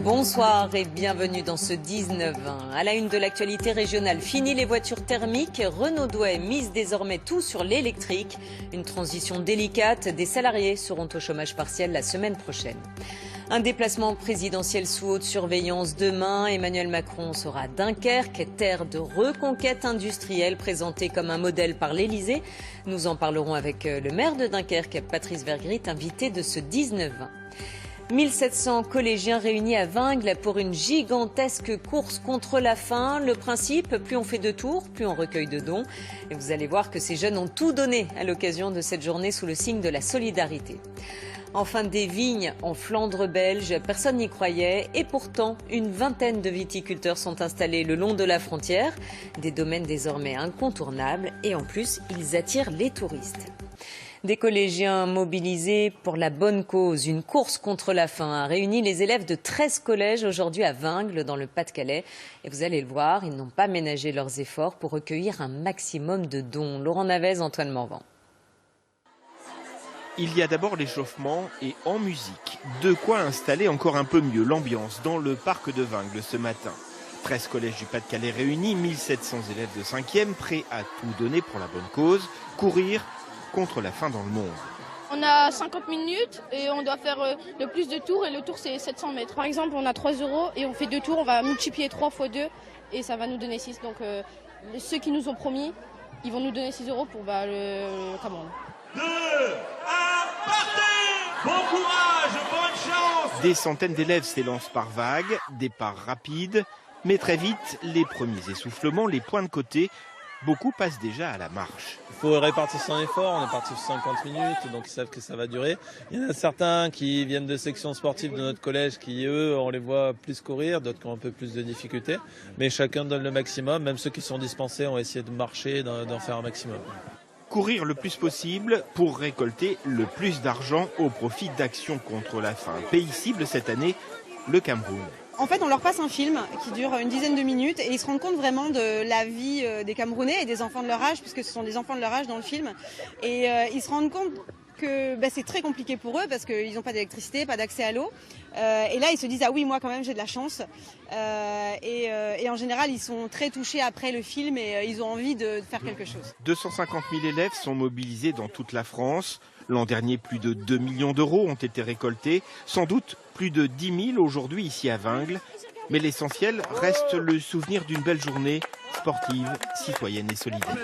Bonsoir et bienvenue dans ce 19-20. À la une de l'actualité régionale, fini les voitures thermiques. Renault Douai mise désormais tout sur l'électrique. Une transition délicate. Des salariés seront au chômage partiel la semaine prochaine. Un déplacement présidentiel sous haute surveillance demain. Emmanuel Macron sera à Dunkerque, terre de reconquête industrielle présentée comme un modèle par l'Elysée. Nous en parlerons avec le maire de Dunkerque, Patrice Vergrit, invité de ce 19-20. 1700 collégiens réunis à Vingles pour une gigantesque course contre la faim. Le principe, plus on fait de tours, plus on recueille de dons. Et vous allez voir que ces jeunes ont tout donné à l'occasion de cette journée sous le signe de la solidarité. Enfin, des vignes en Flandre belge, personne n'y croyait. Et pourtant, une vingtaine de viticulteurs sont installés le long de la frontière. Des domaines désormais incontournables. Et en plus, ils attirent les touristes. Des collégiens mobilisés pour la bonne cause. Une course contre la faim a réuni les élèves de 13 collèges aujourd'hui à Vingles, dans le Pas-de-Calais. Et vous allez le voir, ils n'ont pas ménagé leurs efforts pour recueillir un maximum de dons. Laurent Navez, Antoine Morvan. Il y a d'abord l'échauffement et en musique. De quoi installer encore un peu mieux l'ambiance dans le parc de Vingles ce matin. 13 collèges du Pas-de-Calais réunis, 1700 élèves de 5e prêts à tout donner pour la bonne cause, courir contre la faim dans le monde. On a 50 minutes et on doit faire le plus de tours et le tour c'est 700 mètres. Par exemple, on a 3 € et on fait 2 tours, on va multiplier 3 fois 2 et ça va nous donner 6. Donc ceux qui nous ont promis, ils vont nous donner 6 € pour le commande. 2, 1, partez! Bon courage, bonne chance! Des centaines d'élèves s'élancent par vagues, départ rapide, mais très vite, les premiers essoufflements, les points de côté, beaucoup passent déjà à la marche. Il faut répartir son effort, on est parti sur 50 minutes, donc ils savent que ça va durer. Il y en a certains qui viennent de sections sportives de notre collège qui, eux, on les voit plus courir, d'autres qui ont un peu plus de difficultés. Mais chacun donne le maximum, même ceux qui sont dispensés ont essayé de marcher, d'en faire un maximum. Courir le plus possible pour récolter le plus d'argent au profit d'Action contre la faim. Pays cible cette année, le Cameroun. En fait, on leur passe un film qui dure une dizaine de minutes et ils se rendent compte vraiment de la vie des Camerounais et des enfants de leur âge, puisque ce sont des enfants de leur âge dans le film. Et ils se rendent compte que c'est très compliqué pour eux parce qu'ils n'ont pas d'électricité, pas d'accès à l'eau. Et là, ils se disent « Ah oui, moi quand même, j'ai de la chance ». Et en général, ils sont très touchés après le film et ils ont envie de faire quelque chose. 250 000 élèves sont mobilisés dans toute la France. L'an dernier, plus de 2 millions d'euros ont été récoltés. Sans doute plus de 10 000 aujourd'hui ici à Vingles. Mais l'essentiel reste le souvenir d'une belle journée sportive, citoyenne et solidaire.